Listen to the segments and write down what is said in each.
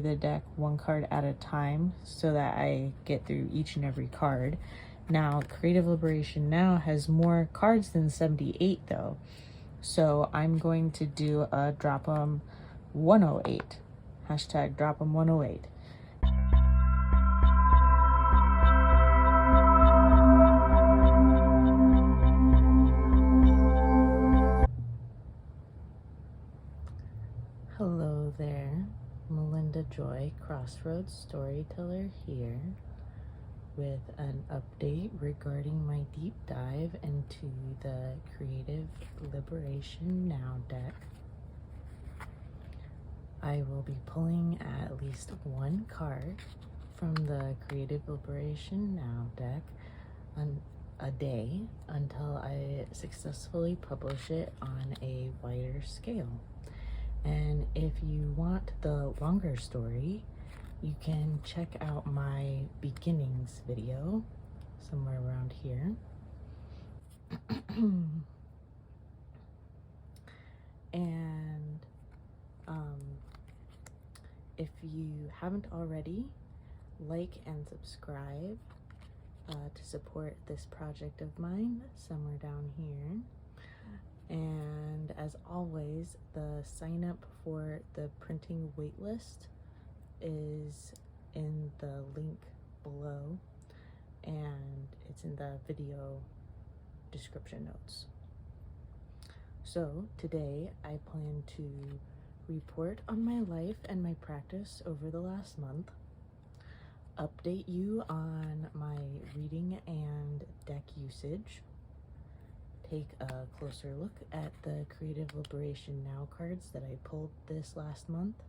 the deck one card at a time so that I get through each and every card. Now, Creative Liberation Now has more cards than 78 though. So I'm going to do a drop 'em 108. Hashtag drop 'em 108. Hello there, Melinda Joy, Crossroads Storyteller here with an update regarding my deep dive into the Creative Liberation Now deck. I will be pulling at least one card from the Creative Liberation Now deck a day until I successfully publish it on a wider scale. And if you want the longer story, you can check out my beginnings video somewhere around here. And if you haven't already, like and subscribe to support this project of mine somewhere down here. And as always, the sign up for the printing waitlist is in the link below, and it's in the video description notes. So today I plan to report on my life and my practice over the last month, update you on my reading and deck usage, take a closer look at the Creative Liberation Now cards that I pulled this last month,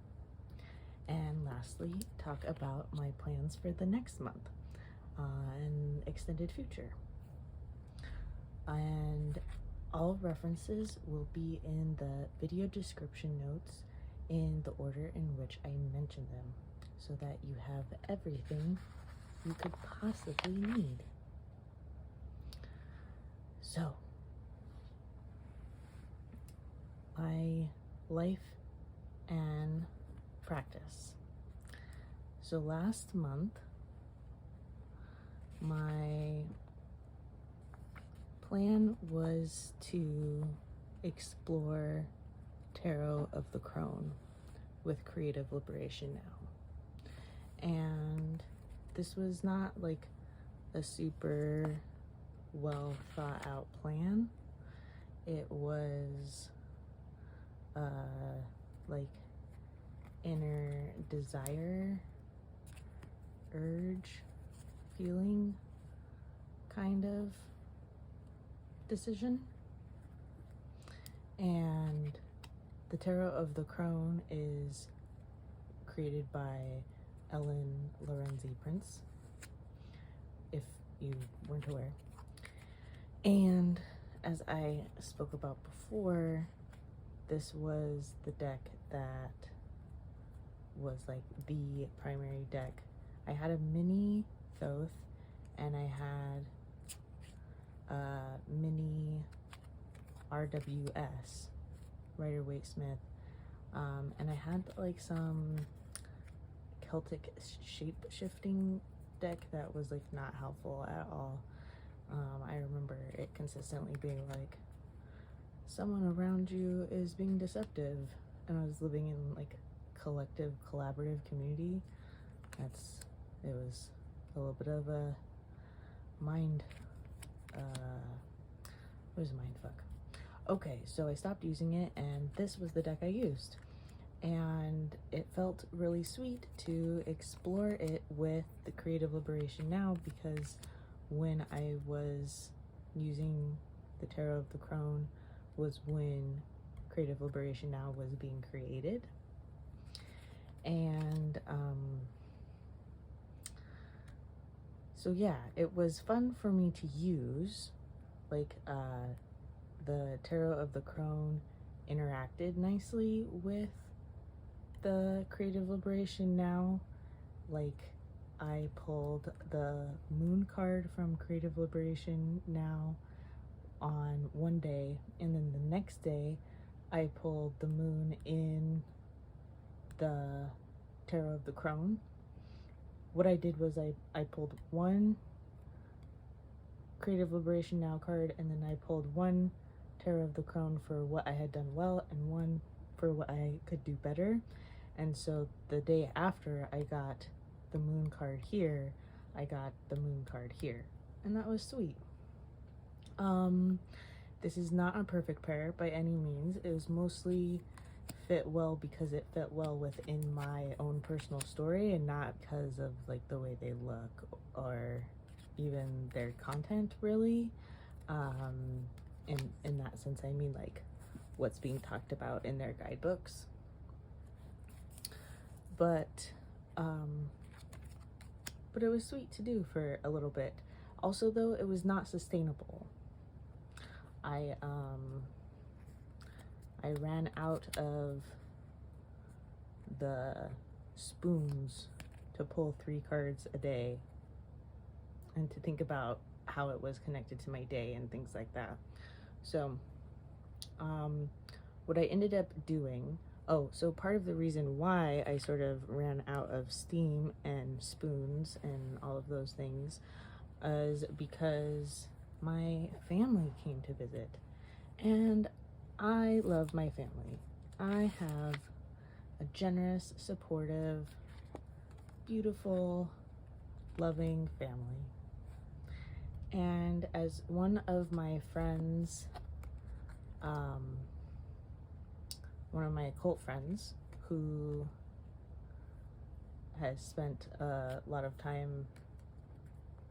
and lastly, talk about my plans for the next month and extended future. And all references will be in the video description notes in the order in which I mentioned them, so that you have everything you could possibly need. So, my life and practice. So last month, my plan was to explore Tarot of the Crone with Creative Liberation Now. And this was not like a super well thought out plan. It was like inner desire, urge, feeling kind of decision. And the Tarot of the Crone is created by Lorenzi-Prince, if you weren't aware. And as I spoke about before, this was the deck that was like the primary deck. I had a mini Thoth, and I had a mini RWS, Rider-Waite-Smith, and I had like some Celtic shape-shifting deck that was like not helpful at all. I remember it consistently being like, someone around you is being deceptive, and I was living in like collective collaborative community. It was a little bit of a mind fuck. Okay, so I stopped using it, and this was the deck I used, and it felt really sweet to explore it with the Creative Liberation Now, because when I was using the Tarot of the Crone was when Creative Liberation Now was being created. And so yeah, it was fun for me to use. Like the Tarot of the Crone interacted nicely with the Creative Liberation Now. Like, I pulled the Moon card from Creative Liberation Now on one day, and then the next day I pulled the Moon in the Tarot of the Crone. What I did was I pulled one Creative Liberation Now card, and then I pulled one Tarot of the Crone for what I had done well and one for what I could do better. And so the day after I got the Moon card here, I got the Moon card here, and that was sweet. This is not a perfect pair by any means. It was mostly fit well because it fit well within my own personal story and not because of like the way they look or even their content, really. In that sense, I mean like what's being talked about in their guidebooks. But it was sweet to do for a little bit. Also, though, it was not sustainable. I ran out of the spoons to pull 3 cards a day and to think about how it was connected to my day and things like that. So what I ended up doing, so part of the reason why I sort of ran out of steam and spoons and all of those things is because my family came to visit, and I love my family. I have a generous, supportive, beautiful, loving family. And as one of my friends, one of my occult friends who has spent a lot of time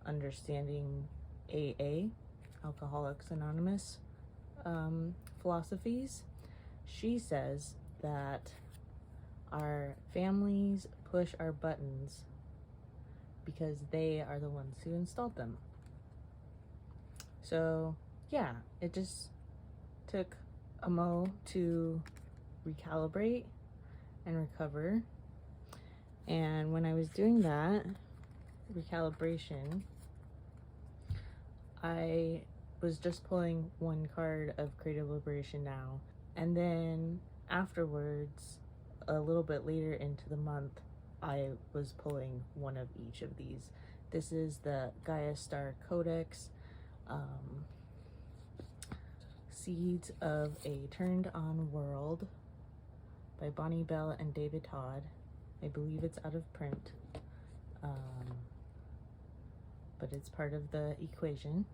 understanding AA, Alcoholics Anonymous, philosophies, she says that our families push our buttons because they are the ones who installed them. So yeah, it just took a mo to recalibrate and recover. And when I was doing that recalibration, I was just pulling one card of Creative Liberation Now, and then afterwards, a little bit later into the month, I was pulling one of each of these. This is the GaiaStar Codex, Seeds of a Turned On World by Bonnie Bell and David Todd. I believe it's out of print, but it's part of the equation.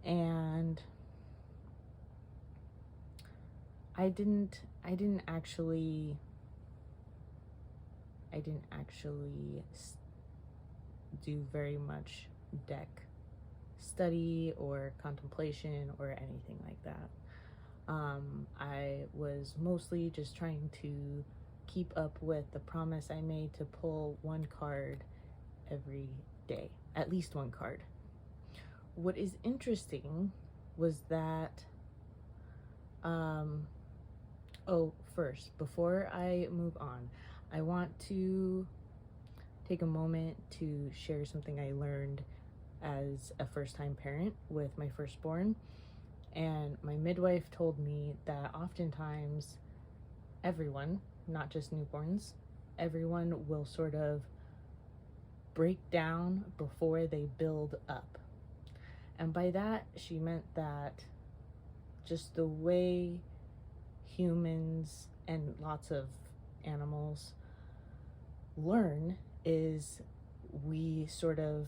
And I didn't actually do very much deck study or contemplation or anything like that. I was mostly just trying to keep up with the promise I made to pull one card every day, at least one card. What is interesting was that, first, before I move on, I want to take a moment to share something I learned as a first-time parent with my firstborn. And my midwife told me that oftentimes everyone, not just newborns, everyone will sort of break down before they build up. And by that, she meant that just the way humans and lots of animals learn is we sort of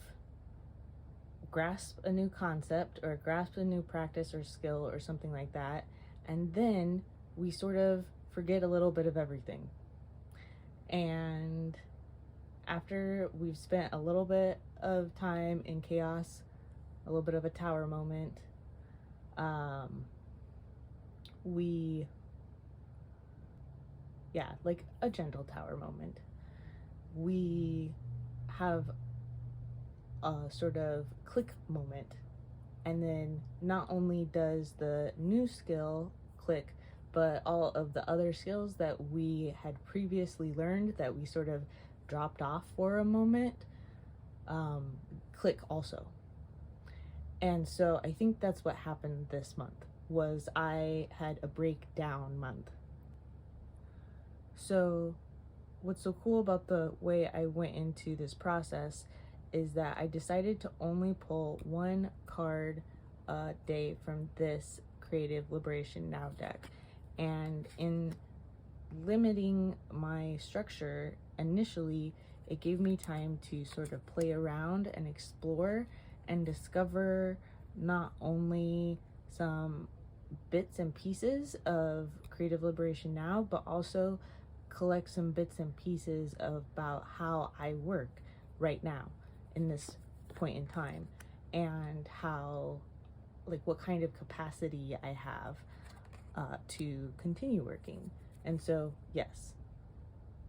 grasp a new concept or grasp a new practice or skill or something like that, and then we sort of forget a little bit of everything. And after we've spent a little bit of time in chaos, a little bit of a tower moment, like a gentle tower moment, we have a sort of click moment. And then not only does the new skill click, but all of the other skills that we had previously learned that we sort of dropped off for a moment, click also. And so I think that's what happened this month, was I had a breakdown month. So what's so cool about the way I went into this process is that I decided to only pull one card a day from this Creative Liberation Now deck. And in limiting my structure initially, it gave me time to sort of play around and explore and discover not only some bits and pieces of Creative Liberation Now, but also collect some bits and pieces about how I work right now in this point in time, and how, like, what kind of capacity I have to continue working. And so, yes,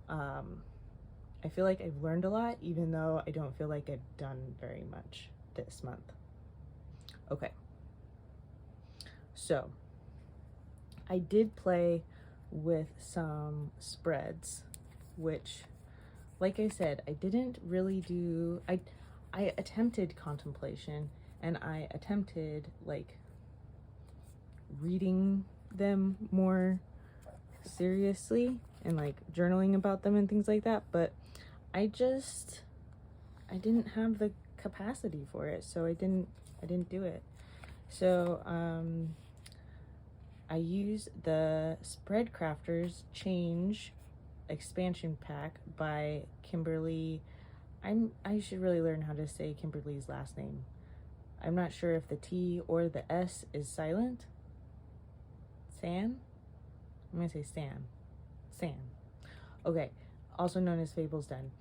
I feel like I've learned a lot, even though I don't feel like I've done very much this month. Okay. So, I did play with some spreads, which, like I said, I didn't really do. I attempted contemplation, and I attempted, like, reading them more seriously and, like, journaling about them and things like that, but I didn't have the capacity for it, so I didn't do it. So I used the Spread Crafters Change expansion pack by Kimberly. I should really learn how to say Kimberly's last name. I'm not sure if the T or the S is silent. San? I'm gonna say San. San. Okay, also known as Fable's Den.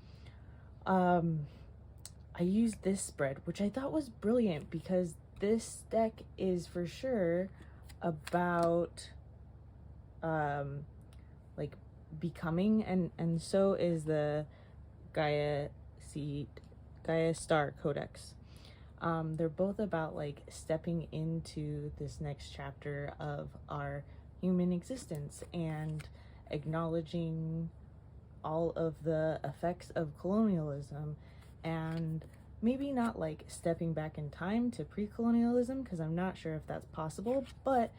I used this spread, which I thought was brilliant because this deck is for sure about like becoming, and so is the GaiaStar Codex. They're both about, like, stepping into this next chapter of our human existence and acknowledging all of the effects of colonialism, and maybe not like stepping back in time to pre-colonialism, because I'm not sure if that's possible, but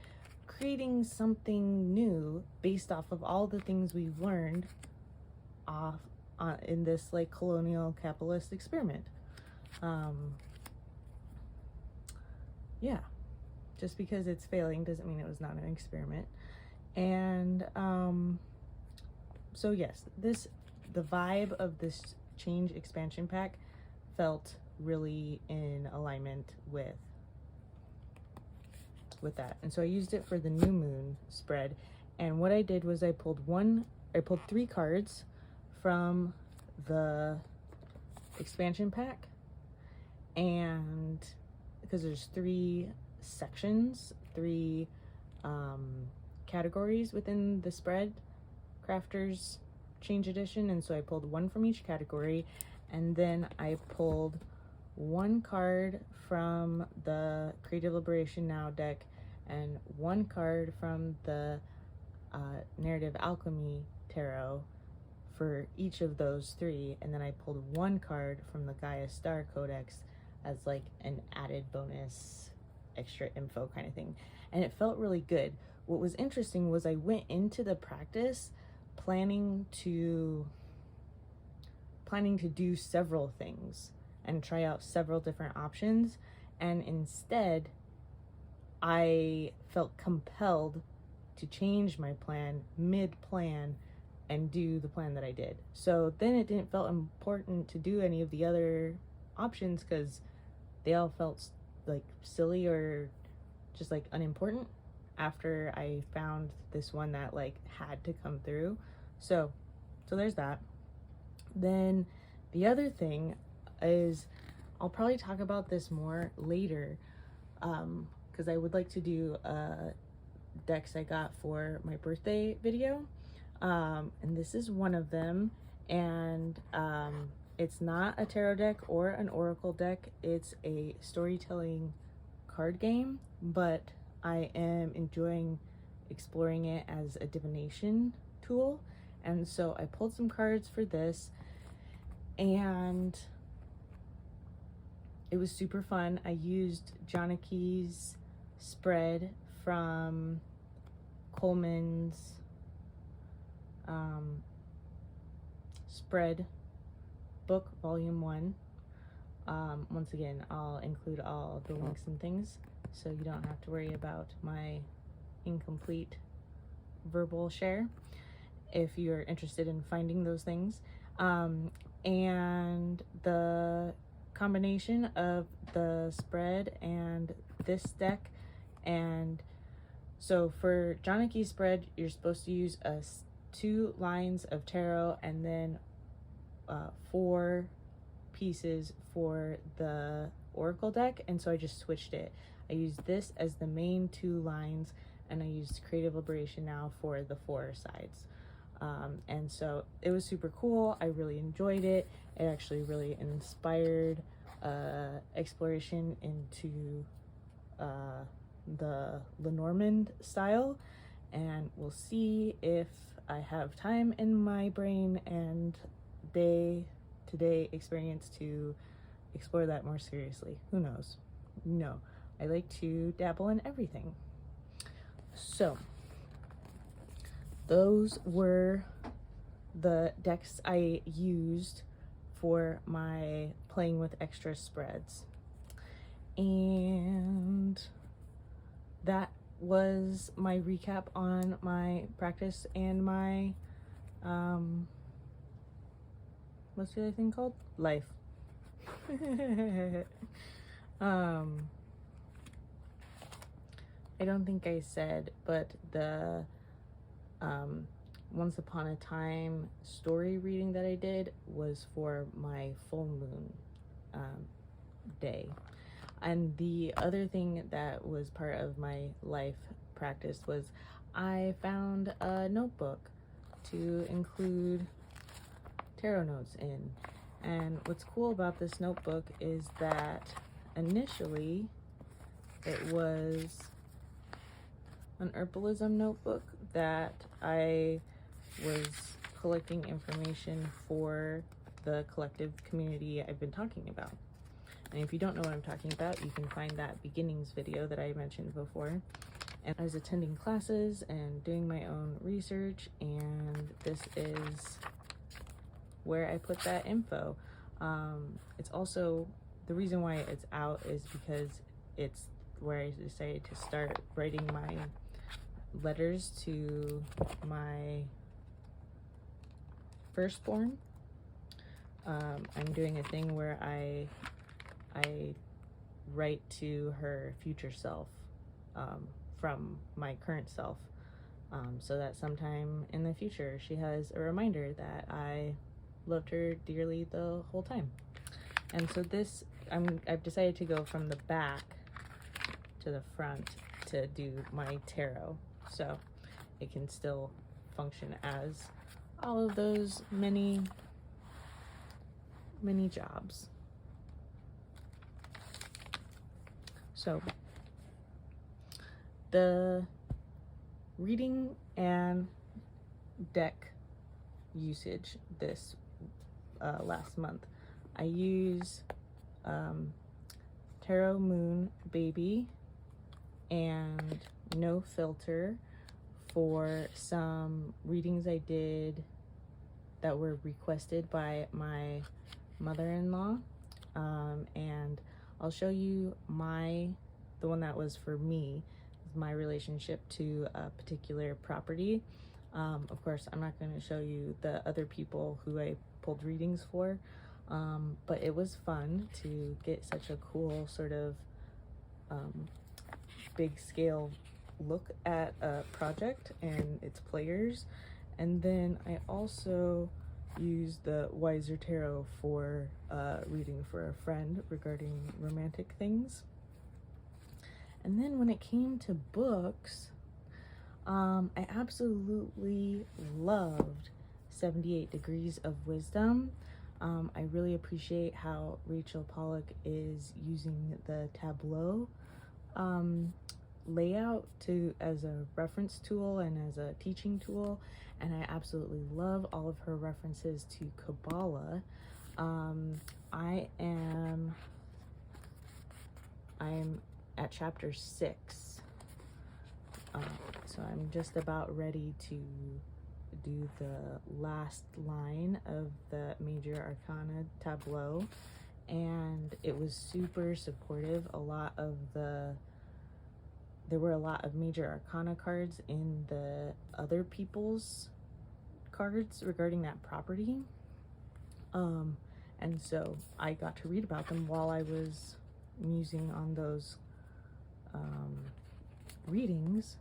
creating something new based off of all the things we've learned in this, like, colonial capitalist experiment. Yeah, just because it's failing doesn't mean it was not an experiment. And so yes, the vibe of this change expansion pack felt really in alignment with that. And so I used it for the new moon spread. And what I did was I pulled 3 cards from the expansion pack, and because there's 3 sections, 3 categories within the Spread Crafters Change Edition, and so I pulled 1 from each category, and then I pulled 1 card from the Creative Liberation Now deck and 1 card from the Narrative Alchemy Tarot for each of those 3, and then I pulled 1 card from the GaiaStar Codex as, like, an added bonus extra info kind of thing, and it felt really good. What was interesting was I went into the practice planning to do several things and try out several different options, and instead I felt compelled to change my plan mid-plan and do the plan that I did. So then it didn't feel important to do any of the other options because they all felt like silly or just, like, unimportant after I found this one that, like, had to come through. So there's that. Then the other thing is, I'll probably talk about this more later, because I would like to do decks I got for my birthday video, and this is one of them, and it's not a tarot deck or an oracle deck. It's a storytelling card game, but I am enjoying exploring it as a divination tool, and so I pulled some cards for this, and it was super fun. I used Janaki's spread from Coleman's spread book, volume 1. Once again, I'll include all the links and things, so you don't have to worry about my incomplete verbal share if you're interested in finding those things. And the combination of the spread and this deck, and so for Janaki's spread, you're supposed to use 2 lines of tarot and then 4 pieces for the oracle deck, and so I just switched it. I used this as the main 2 lines, and I used Creative Liberation now for the 4 sides. And so it was super cool. I really enjoyed it. It actually really inspired exploration into the Lenormand style, and we'll see if I have time in my brain and day-to-day experience to explore that more seriously. Who knows? No, I like to dabble in everything. So those were the decks I used for my playing with extra spreads, and that was my recap on my practice and my what's the other thing called? Life. I don't think I said, but the Once Upon a Time story reading that I did was for my full moon day. And the other thing that was part of my life practice was I found a notebook to include tarot notes in. And what's cool about this notebook is that initially it was an herbalism notebook that I was collecting information for the collective community I've been talking about. And if you don't know what I'm talking about, you can find that beginnings video that I mentioned before. And I was attending classes and doing my own research, and this is where I put that info. It's also, the reason why it's out is because it's where I decided to start writing my letters to my firstborn. I'm doing a thing where I write to her future self from my current self, so that sometime in the future she has a reminder that I loved her dearly the whole time. And so this, I've decided to go from the back to the front to do my tarot, so it can still function as all of those many jobs. So the reading and deck usage this last month, I use Tarot Moon Baby and No Filter for some readings I did that were requested by my mother-in-law, and I'll show you the one that was for me, my relationship to a particular property. Of course, I'm not going to show you the other people who I pulled readings for, but it was fun to get such a cool sort of big scale look at a project and its players. And then I also used the Weiser tarot for reading for a friend regarding romantic things. And then when it came to books, I absolutely loved 78 Degrees of Wisdom. I really appreciate how Rachel Pollack is using the tableau layout as a reference tool and as a teaching tool, and I absolutely love all of her references to Kabbalah. I'm at chapter 6, so I'm just about ready to do the last line of the Major Arcana tableau, and it was super supportive. There were a lot of Major Arcana cards in the other people's cards regarding that property. And so I got to read about them while I was musing on those readings,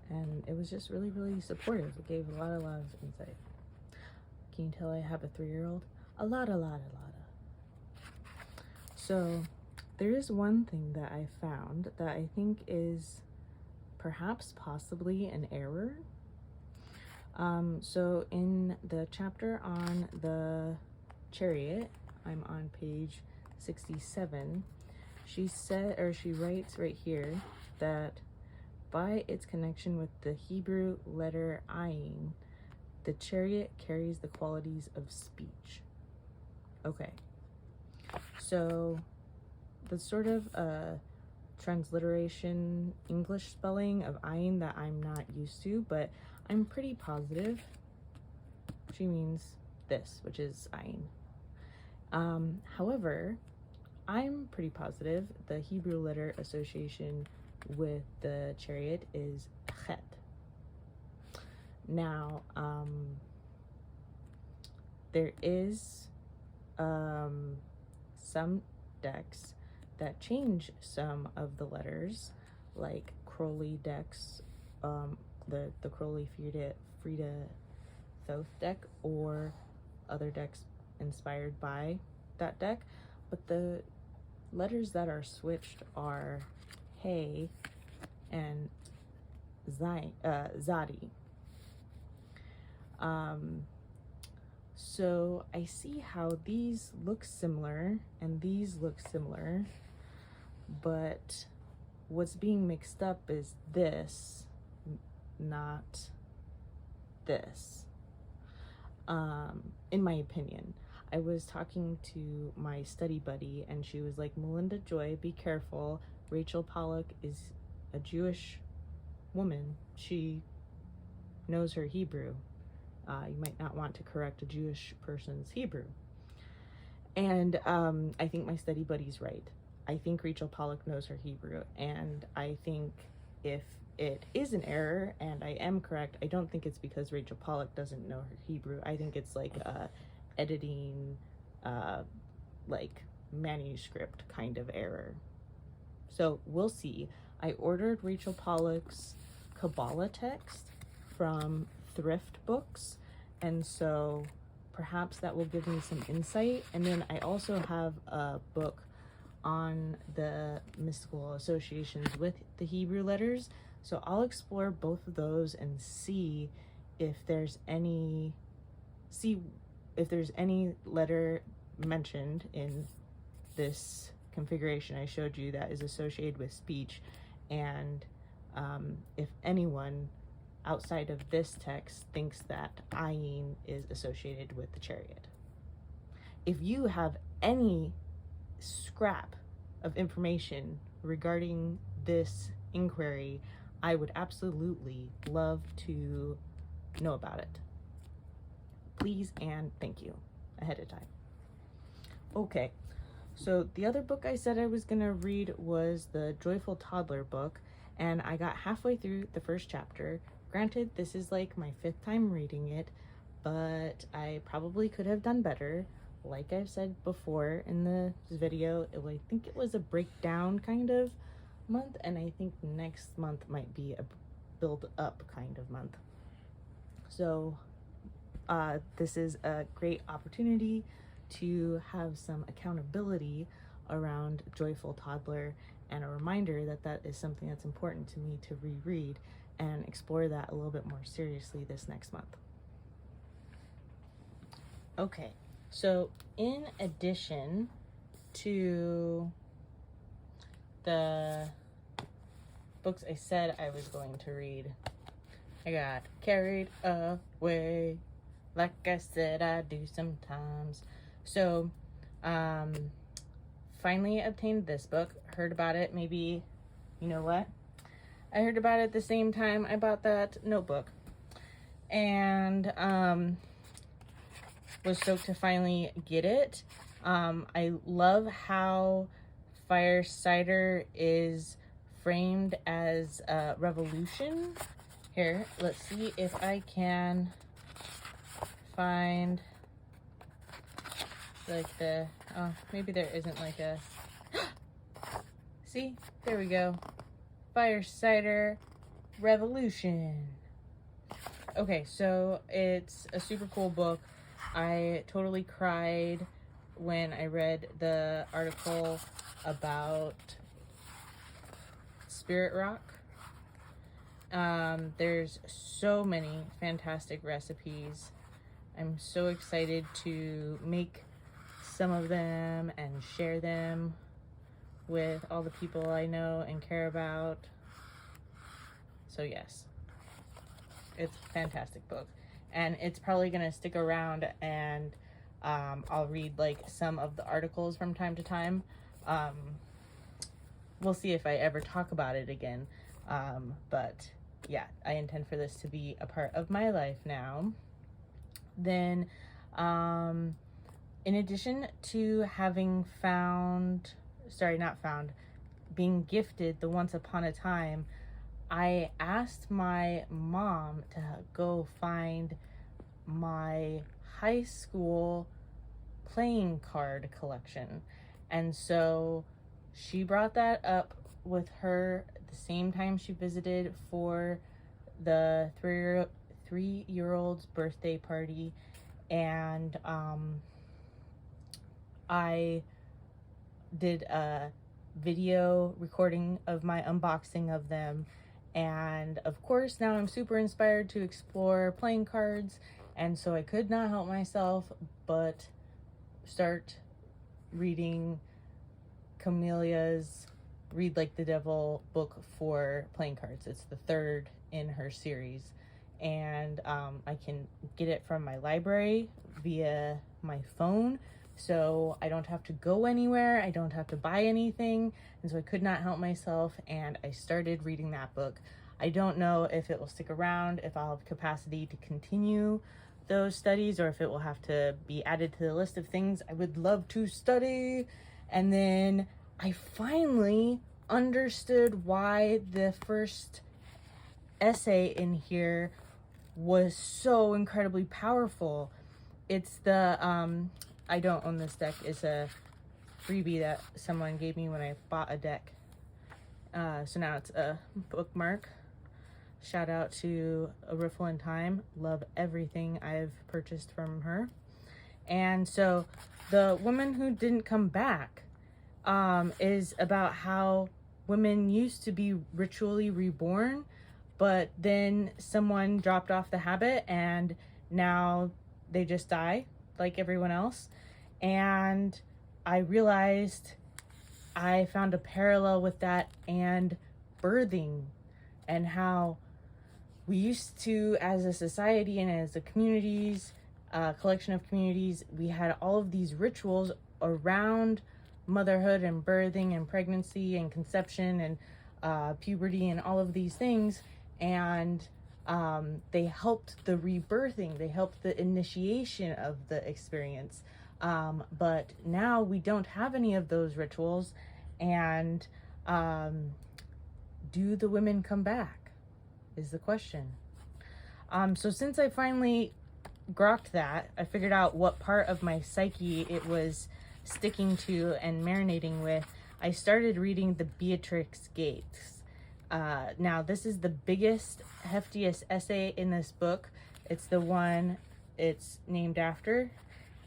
and it was just really, really supportive. It gave a lot of insight. Can you tell I have a 3-year-old? A lot. So there is one thing that I found that I think is perhaps possibly an error. So in the chapter on the Chariot, I'm on page 67, she writes right here that by its connection with the Hebrew letter ayin, the Chariot carries the qualities of speech. Okay, so the sort of transliteration English spelling of ayin that I'm not used to, but I'm pretty positive she means this, which is ayin. However, I'm pretty positive the Hebrew letter association with the Chariot is chet. Now, there is some decks that change some of the letters, like Crowley decks, the Crowley Frida Thoth deck, or other decks inspired by that deck, but the letters that are switched are Hey and Zadi. So I see how these look similar and these look similar, but what's being mixed up is this, not this. In my opinion, I was talking to my study buddy and she was like, Melinda Joy, be careful. Rachel Pollack is a Jewish woman. She knows her Hebrew. You might not want to correct a Jewish person's Hebrew. And I think my study buddy's right. I think Rachel Pollack knows her Hebrew. And I think if it is an error and I am correct, I don't think it's because Rachel Pollack doesn't know her Hebrew. I think it's like a editing, like manuscript kind of error. So we'll see. I ordered Rachel Pollack's Kabbalah text from thrift books, and so perhaps that will give me some insight. And then I also have a book on the mystical associations with the Hebrew letters, so I'll explore both of those and see if there's any letter mentioned in this configuration I showed you that is associated with speech, and if anyone outside of this text thinks that ayin is associated with the Chariot. If you have any scrap of information regarding this inquiry, I would absolutely love to know about it. Please and thank you ahead of time. Okay, so the other book I said I was gonna read was the Joyful Toddler book, and I got halfway through the first chapter. Granted, this is like my 5th time reading it, but I probably could have done better. Like I've said before in the video, I think it was a breakdown kind of month, and I think next month might be a build up kind of month. So this is a great opportunity to have some accountability around Joyful Toddler, and a reminder that that is something that's important to me to reread and explore that a little bit more seriously this next month. Okay, so in addition to the books I said I was going to read, I got carried away, like I said I do sometimes. So, finally obtained this book, heard about it, maybe, you know what? I heard about it the same time I bought that notebook. and was stoked to finally get it. I love how Fire Cider is framed as a revolution. Here, let's see if I can find like the, oh, maybe there isn't like a, see, there we go. Fire Cider Revolution. Okay, so it's a super cool book. I totally cried when I read the article about Spirit Rock. There's so many fantastic recipes. I'm so excited to make some of them and share them with all the people I know and care about. So yes, it's a fantastic book, and it's probably gonna stick around, and I'll read like some of the articles from time to time. We'll see if I ever talk about it again, but yeah, I intend for this to be a part of my life now. Then in addition to having being gifted the Once Upon a Time, I asked my mom to go find my high school playing card collection. And so she brought that up with her the same time she visited for the three-year-old's birthday party. And I did a video recording of my unboxing of them, and of course now I'm super inspired to explore playing cards, and so I could not help myself but start reading Camelia's Read Like the Devil book for playing cards. It's the third in her series, and I can get it from my library via my phone, so I don't have to go anywhere, I don't have to buy anything, and so I could not help myself, and I started reading that book. I don't know if it will stick around, if I'll have capacity to continue those studies, or if it will have to be added to the list of things I would love to study. And then I finally understood why the first essay in here was so incredibly powerful. It's the I don't own this deck. It's a freebie that someone gave me when I bought a deck. So now it's a bookmark. Shout out to A Riffle in Time. Love everything I've purchased from her. And so The Woman Who Didn't Come Back is about how women used to be ritually reborn, but then someone dropped off the habit and now they just die like everyone else. And I realized I found a parallel with that and birthing, and how we used to, as a society and as a communities, collection of communities, we had all of these rituals around motherhood and birthing and pregnancy and conception and puberty and all of these things. And they helped the rebirthing, they helped the initiation of the experience. But now we don't have any of those rituals. And do the women come back is the question. So since I finally grokked that, I figured out what part of my psyche it was sticking to and marinating with, I started reading the Beatrix Gates. Now this is the biggest, heftiest essay in this book. It's the one it's named after,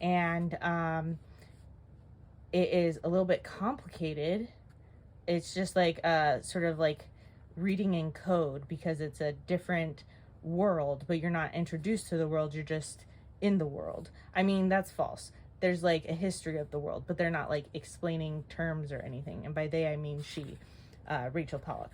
and it is a little bit complicated. It's just like sort of like reading in code, because it's a different world, but you're not introduced to the world, you're just in the world. I mean, that's false. There's like a history of the world, but they're not like explaining terms or anything. And by they, I mean she, Rachel Pollack.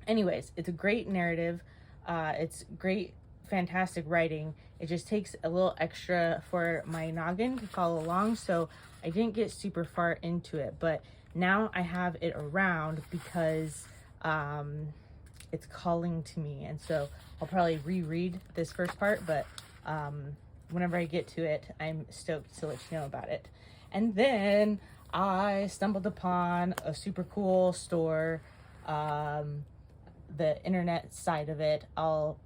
Anyways, it's a great narrative. It's great, fantastic writing. It just takes a little extra for my noggin to follow along, so I didn't get super far into it. But now I have it around because it's calling to me. And so I'll probably reread this first part, but whenever I get to it, I'm stoked to let you know about it. And then I stumbled upon a super cool store, the internet side of it. I'll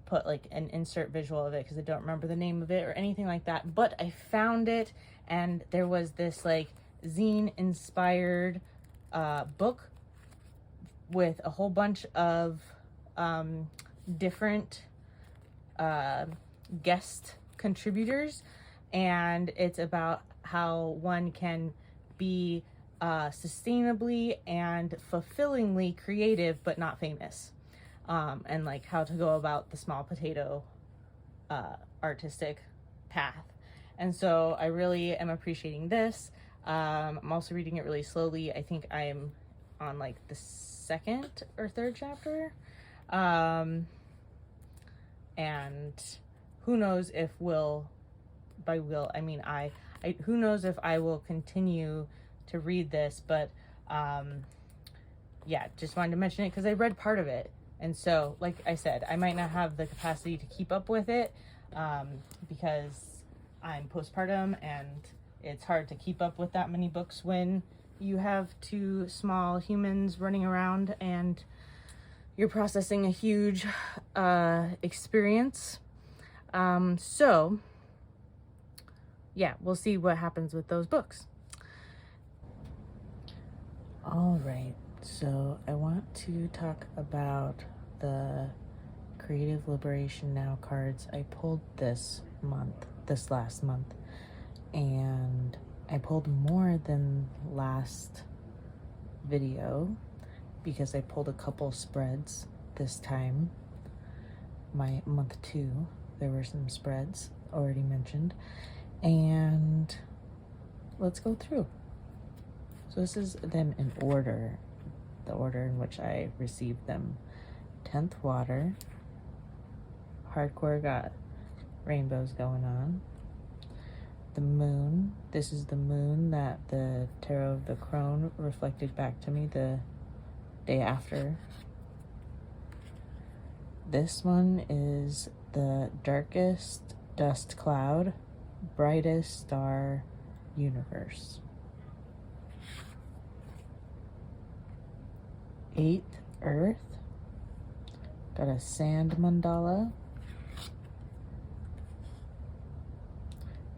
put like an insert visual of it because I don't remember the name of it or anything like that, but I found it, and there was this like zine inspired book with a whole bunch of different guest contributors, and it's about how one can be sustainably and fulfillingly creative but not famous, and like how to go about the small potato artistic path. And so I really am appreciating this. I'm also reading it really slowly. I think I am on like the second or third chapter, and who knows if who knows if I will continue to read this, but yeah, just wanted to mention it because I read part of it. And so, like I said, I might not have the capacity to keep up with it because I'm postpartum and it's hard to keep up with that many books when you have two small humans running around and you're processing a huge experience. So yeah, we'll see what happens with those books. All right, so I want to talk about the Creative Liberation Now cards I pulled this last month, and I pulled more than last video because I pulled a couple spreads this time. My month 2, there were some spreads already mentioned, and let's go through. So this is them in order, the order in which I received them. 10th water, hardcore got rainbows going on. The moon, this is the moon that the Tarot of the Crone reflected back to me the day after. This one is the darkest dust cloud, brightest star, universe. 8th earth, got a sand mandala.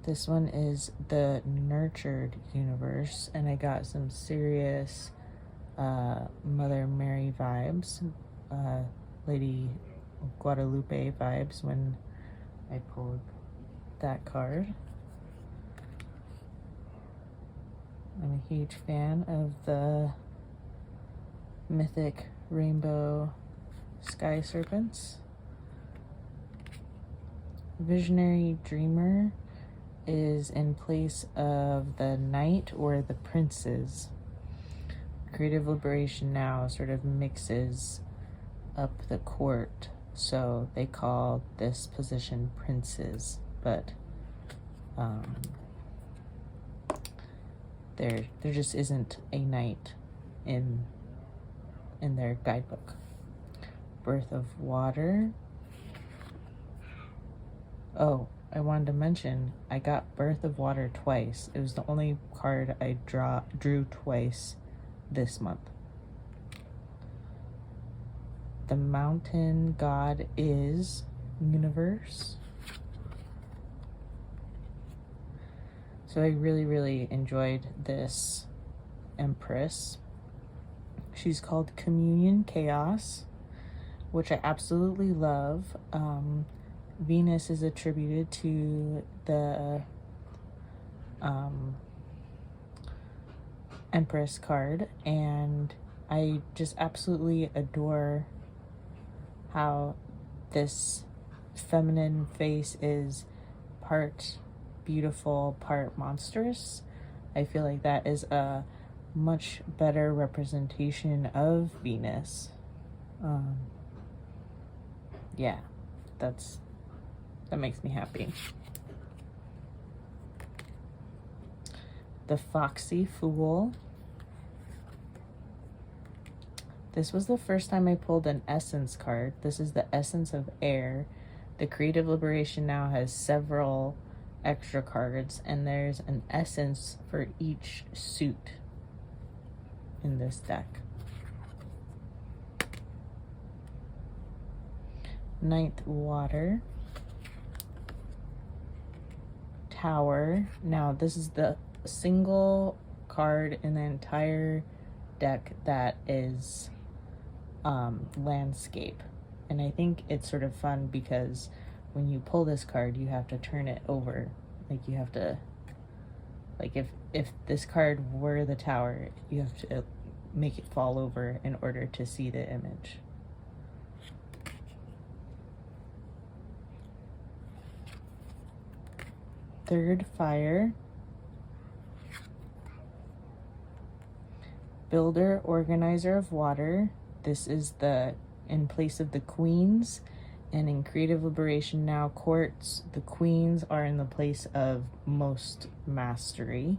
This one is the nurtured universe, and I got some serious Mother Mary vibes, Lady Guadalupe vibes when I pulled that card. I'm a huge fan of the mythic rainbow sky serpents. Visionary dreamer is in place of the knight or the princes. Creative Liberation Now sort of mixes up the court, so they call this position princes, but there just isn't a knight in their guidebook. Birth of water. Oh, I wanted to mention I got Birth of Water twice. It was the only card I drew twice this month. The mountain god is universe. So I really enjoyed this Empress. She's called Communion Chaos, which I absolutely love. Venus is attributed to the Empress card, and I just absolutely adore how this feminine face is part beautiful, part monstrous. I feel like that is a much better representation of Venus. Yeah, that makes me happy. The Foxy Fool. This was the first time I pulled an essence card. This is the essence of air. The Creative Liberation now has several extra cards, and there's an essence for each suit in this deck. Ninth, water. Tower. Now this is the single card in the entire deck that is landscape, and I think it's sort of fun because when you pull this card you have to turn it over, like you have to, like if this card were the tower, you have to make it fall over in order to see the image. Third, fire. Builder, organizer of water. This is the in place of the queens, and in Creative Liberation now courts, the queens are in the place of most mastery.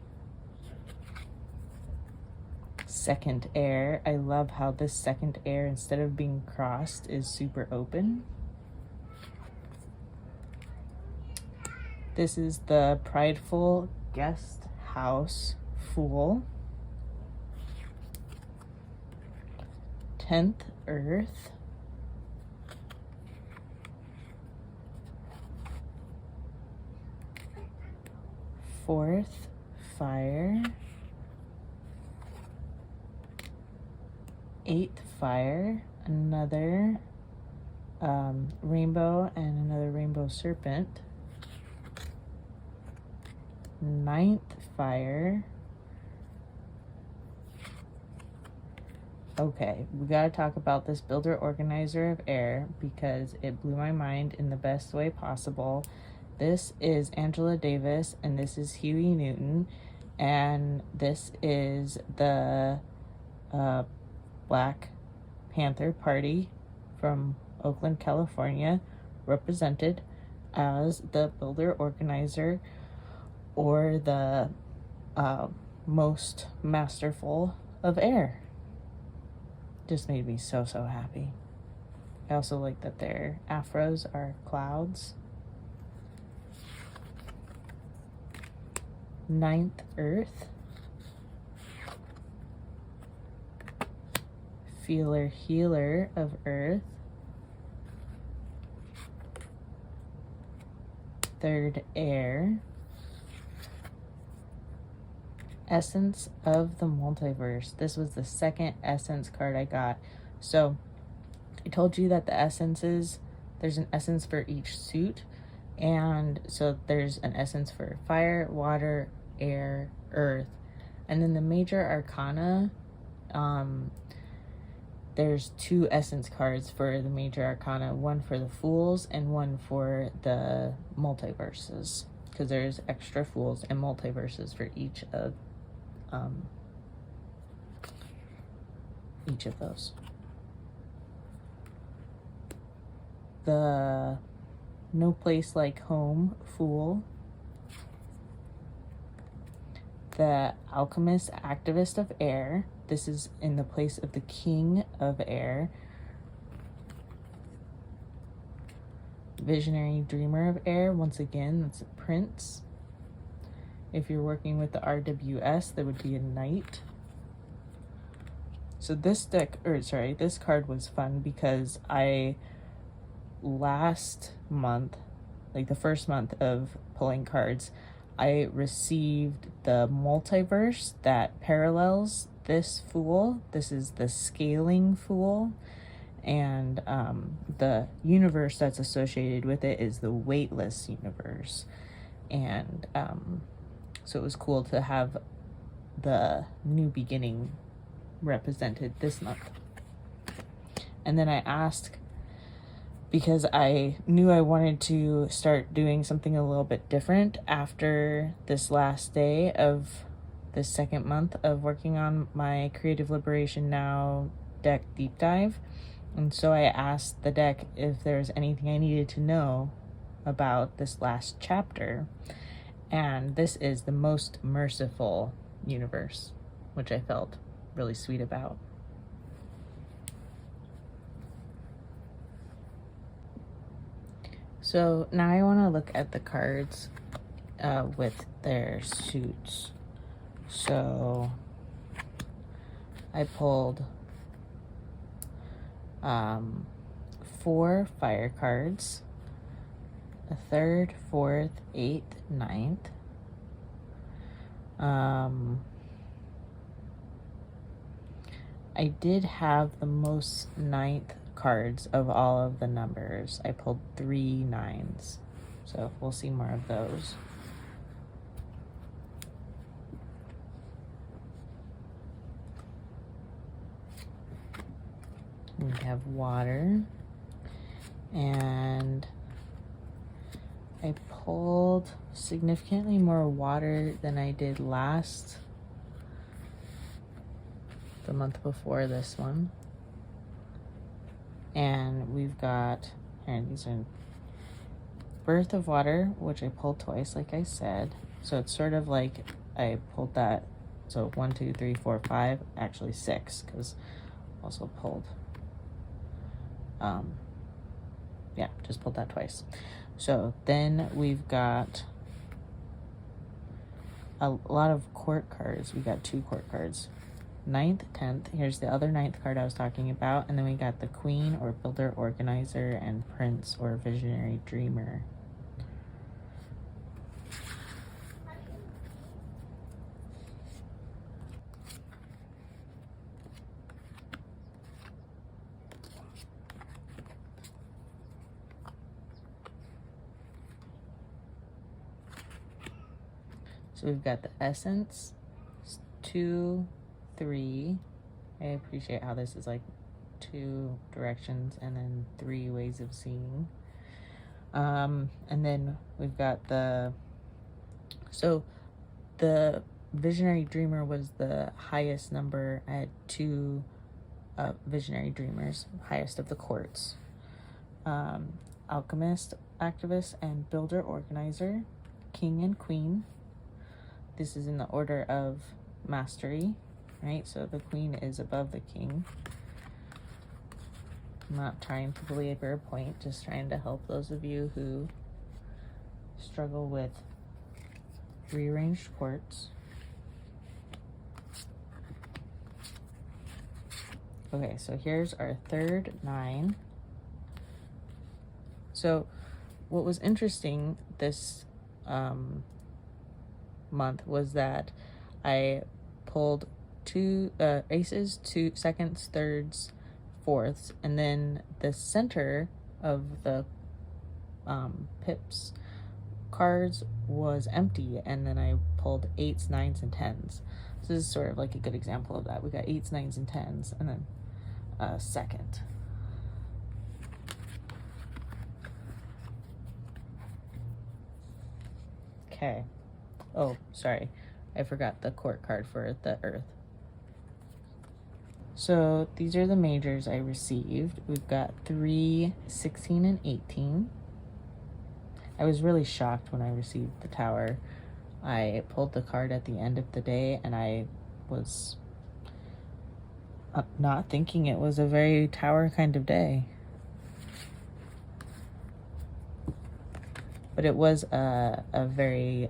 Second, air. I love how this second air, instead of being crossed, is super open. This is the prideful guest house, fool. 10th, earth. Fourth, fire. 8th, fire. Another rainbow and another rainbow serpent. 9th, fire. Okay, we gotta talk about this builder organizer of air because it blew my mind in the best way possible. This is Angela Davis, and this is Huey Newton, and this is the Black Panther Party from Oakland, California, represented as the builder organizer, or the most masterful of air. Just made me so happy. I also like that their afros are clouds. 9th, earth. Feeler, healer of earth. 3rd, air. Essence of the multiverse. This was the second essence card I got. So I told you that the essences, there's an essence for each suit, and so there's an essence for fire, water, air, earth, and then the major arcana, there's 2 essence cards for the major arcana, one for the fools and one for the multiverses, because there's extra fools and multiverses for each of those. The No Place Like Home, fool. The alchemist, activist of air. This is in the place of the king of air. Visionary dreamer of air. Once again, that's a prince. If you're working with the RWS, that would be a knight. So this this card was fun because last month, like the first month of pulling cards, I received the multiverse that parallels this fool. This is the scaling fool, and the universe that's associated with it is the weightless universe. And so it was cool to have the new beginning represented this month. And then I asked, because I knew I wanted to start doing something a little bit different after this last day of this second month of working on my Creative Liberation Now deck deep dive. And so I asked the deck if there's anything I needed to know about this last chapter. And this is the most merciful universe, which I felt really sweet about. So now I want to look at the cards with their suits. So I pulled 4 fire cards, a 3rd, 4th, 8th, 9th. I did have the most 9th cards of all of the numbers. I pulled 3 9s, so we'll see more of those. We have water, and I pulled significantly more water than I did the month before this one. And we've got, and these are Birth of Water, which I pulled twice, like I said. So it's sort of like I pulled that, so 1, 2, 3, 4, 5, actually 6, because also pulled, yeah, just pulled that twice. So then we've got a lot of court cards. We got 2 court cards. 9th, 10th. Here's the other 9th card I was talking about. And then we got the Queen, or Builder, Organizer, and Prince, or Visionary Dreamer. So we've got the Essence, 2, 3. I appreciate how this is like 2 directions and then 3 ways of seeing. And then we've got the Visionary Dreamer was the highest number. I had 2 Visionary Dreamers, highest of the courts. Alchemist, Activist, and Builder, Organizer, King and Queen. This is in the order of mastery, right? So the Queen is above the King. I'm not trying to belabor a point, just trying to help those of you who struggle with rearranged courts. Okay, so here's our 3rd 9. So what was interesting this month was that I pulled 2 aces, 2 seconds, 3rds, 4ths, and then the center of the pips cards was empty, and then I pulled 8s, 9s, and 10s. So this is sort of like a good example of that. We got 8s, 9s, and 10s, and then a second. Okay. Oh, sorry. I forgot the court card for the Earth. So these are the majors I received. We've got 3, 16, and 18. I was really shocked when I received the Tower. I pulled the card at the end of the day, and I was not thinking it was a very Tower kind of day. But it was a very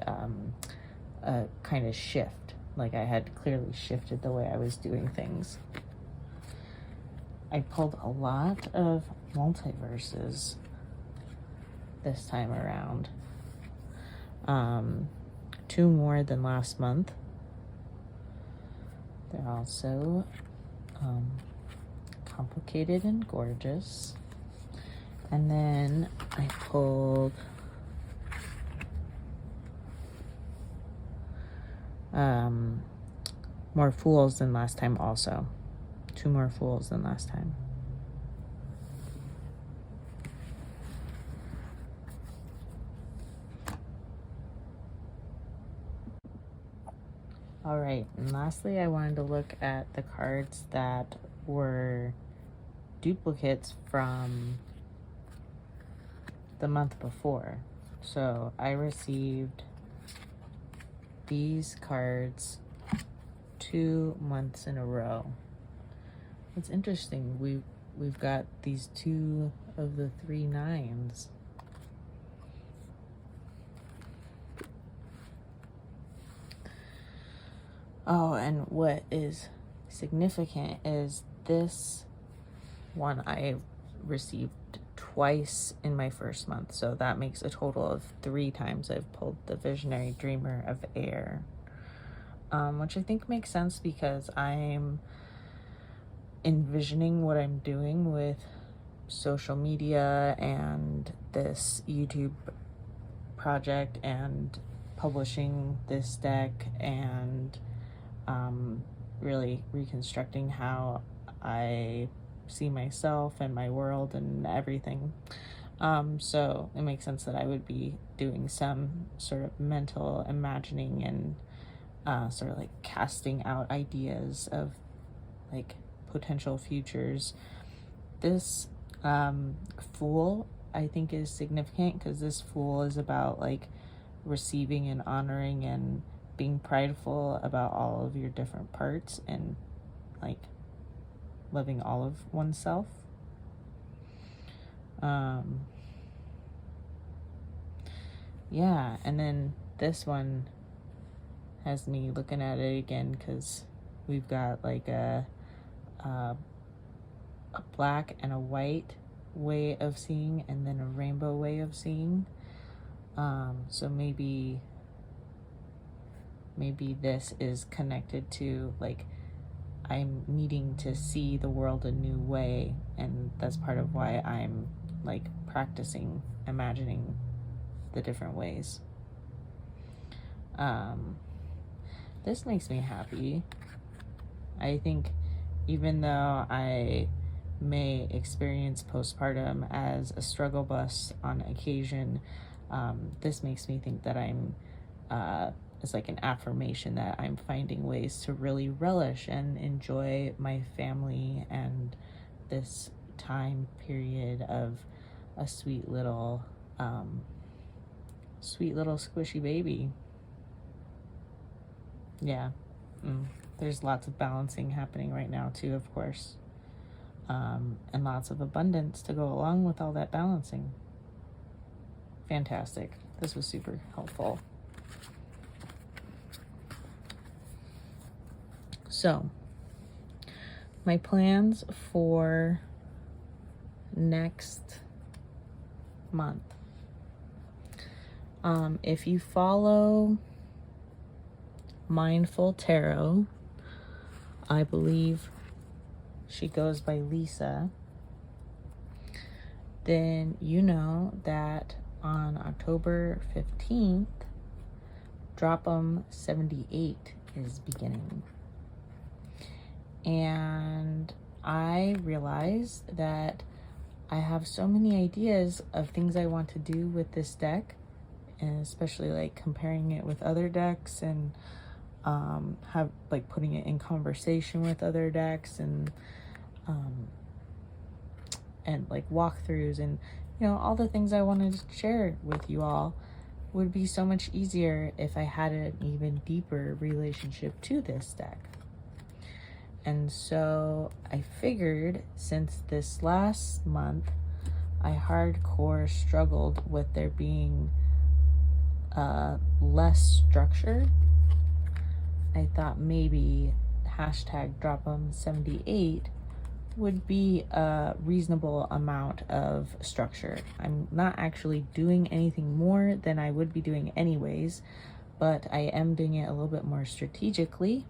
kind of shift. Like I had clearly shifted the way I was doing things. I pulled a lot of multiverses this time around. 2 more than last month. They're also complicated and gorgeous. And then I pulled more Fools than last time also. 2 more Fools than last time. All right, and lastly, I wanted to look at the cards that were duplicates from the month before. So I received these cards 2 months in a row. It's interesting. We've got these 2 of the 3 9s. Oh, and what is significant is this one I received twice in my first month. So that makes a total of 3 times I've pulled the Visionary Dreamer of Air. Which I think makes sense because I'm envisioning what I'm doing with social media and this YouTube project and publishing this deck and really reconstructing how I see myself and my world and everything. So it makes sense that I would be doing some sort of mental imagining and sort of like casting out ideas of like potential futures. This Fool I think is significant because this Fool is about like receiving and honoring and being prideful about all of your different parts and like loving all of oneself. Yeah, and then this one has me looking at it again because we've got like a black and a white way of seeing and then a rainbow way of seeing. So maybe this is connected to like I'm needing to see the world a new way, and that's part of why I'm like practicing imagining the different ways. This makes me happy. I think even though I may experience postpartum as a struggle bus on occasion, this makes me think that I'm it's like an affirmation that I'm finding ways to really relish and enjoy my family and this time period of a sweet little squishy baby. Yeah. There's lots of balancing happening right now too, of course, and lots of abundance to go along with all that balancing. Fantastic. This was super helpful. So, my plans for next month. If you follow Mindful Tarot, I believe she goes by Lisa, then you know that on October 15th, Drop'em 78 is beginning. And I realized that I have so many ideas of things I want to do with this deck, and especially like comparing it with other decks and have like putting it in conversation with other decks and like walkthroughs and all the things I wanted to share with you all would be so much easier if I had an even deeper relationship to this deck. And so I figured since this last month I hardcore struggled with there being less structure, I thought maybe hashtag Drop'em78 would be a reasonable amount of structure. I'm not actually doing anything more than I would be doing anyways, but I am doing it a little bit more strategically,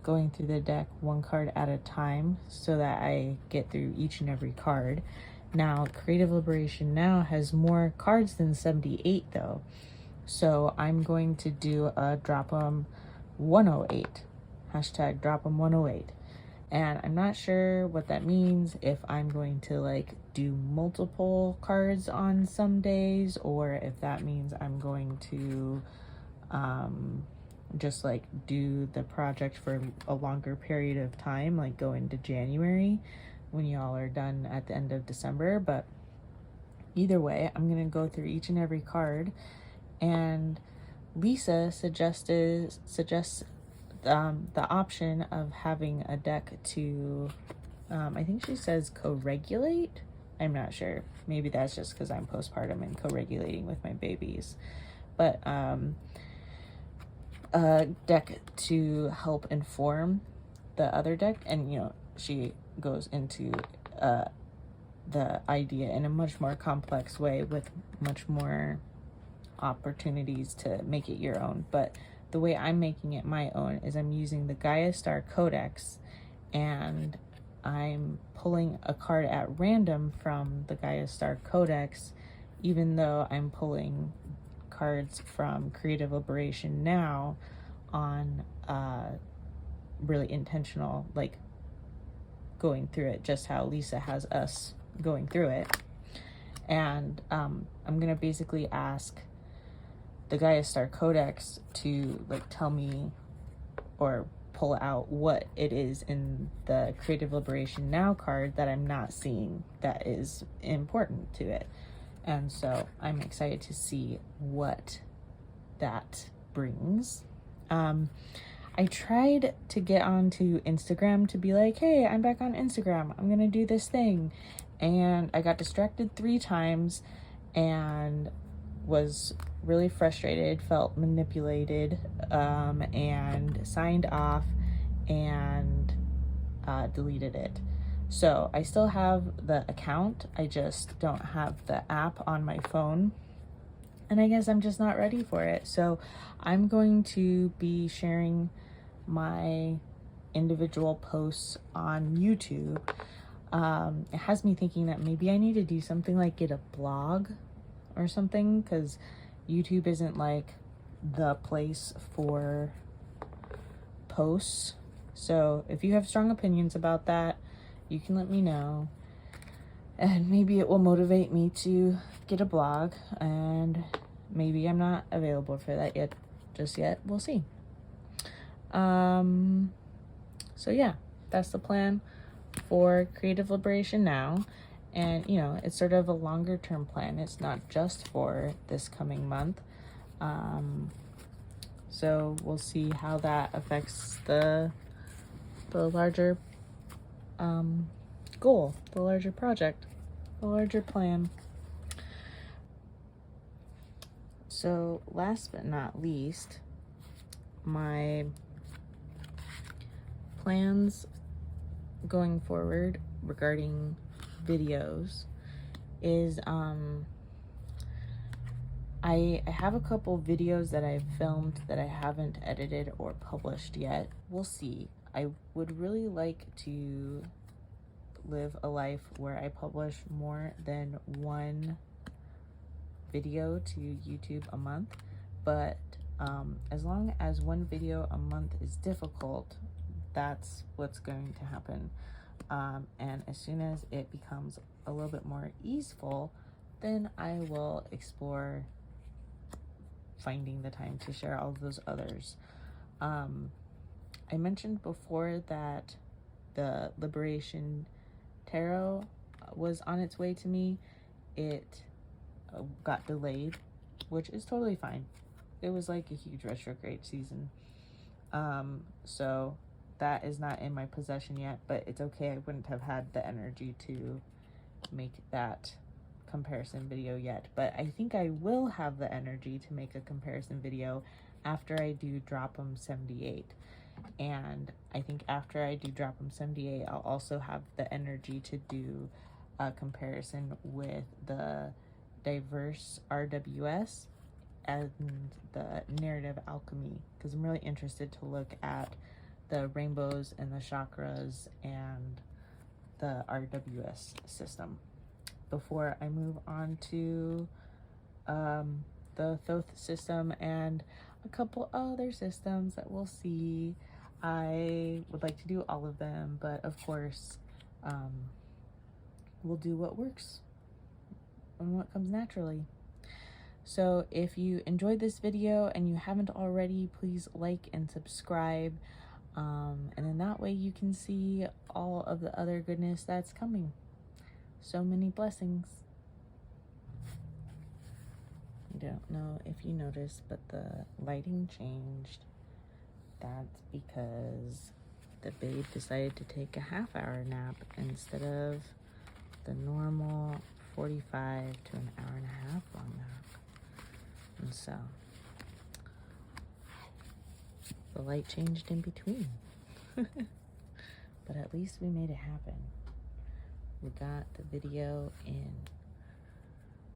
going through the deck one card at a time so that I get through each and every card. Now, Creative Liberation Now has more cards than 78 though, so I'm going to do a Drop'em 108, hashtag Drop'em 108. And I'm not sure what that means, if I'm going to like do multiple cards on some days, or if that means I'm going to just like do the project for a longer period of time, like go into January when y'all are done at the end of December. But either way, I'm gonna go through each and every card, and Lisa suggests the option of having a deck to, I think she says co-regulate. I'm not sure. Maybe that's just because I'm postpartum and co-regulating with my babies. But deck to help inform the other deck, and you know, she goes into the idea in a much more complex way with much more opportunities to make it your own. But the way I'm making it my own is I'm using the GaiaStar Codex, and I'm pulling a card at random from the GaiaStar Codex, even though I'm pulling cards from Creative Liberation Now on really intentional, like going through it just how Lisa has us going through it. And I'm gonna basically ask the GaiaStar Codex to like tell me or pull out what it is in the Creative Liberation Now card that I'm not seeing that is important to it. And so I'm excited to see what that brings. I tried to get onto Instagram to be like, hey, I'm back on Instagram, I'm gonna do this thing. And I got distracted 3 times and was really frustrated, felt manipulated, and signed off and deleted it. So I still have the account, I just don't have the app on my phone, and I guess I'm just not ready for it. So I'm going to be sharing my individual posts on YouTube. It has me thinking that maybe I need to do something like get a blog or something, because YouTube isn't like the place for posts. So if you have strong opinions about that, you can let me know, and maybe it will motivate me to get a blog. And maybe I'm not available for that yet, just yet. We'll see. So yeah, that's the plan for Creative Liberation Now. And you know, it's sort of a longer term plan. It's not just for this coming month. So we'll see how that affects the larger goal, the larger project, the larger plan. So last but not least, my plans going forward regarding videos is I have a couple videos that I've filmed that I haven't edited or published yet. We'll see. I would really like to live a life where I publish more than 1 video to YouTube a month, but as long as 1 video a month is difficult, that's what's going to happen. And as soon as it becomes a little bit more easeful, then I will explore finding the time to share all of those others. I mentioned before that the Liberation Tarot was on its way to me. It got delayed, which is totally fine. It was like a huge retrograde season. So that is not in my possession yet, but it's okay. I wouldn't have had the energy to make that comparison video yet, but I think I will have the energy to make a comparison video after I do Drop 'em 78. And I think after I do Drop 'em 78, I'll also have the energy to do a comparison with the Diverse RWS and the Narrative Alchemy, because I'm really interested to look at the rainbows and the chakras and the RWS system before I move on to the Thoth system and a couple other systems that we'll see. I would like to do all of them, but of course, we'll do what works and what comes naturally. So if you enjoyed this video and you haven't already, please like and subscribe. And then that way you can see all of the other goodness that's coming. So many blessings. I don't know if you noticed, but the lighting changed. That's because the babe decided to take a half-hour nap instead of the normal 45 to an hour and a half long nap. And so the light changed in between. But at least we made it happen. We got the video in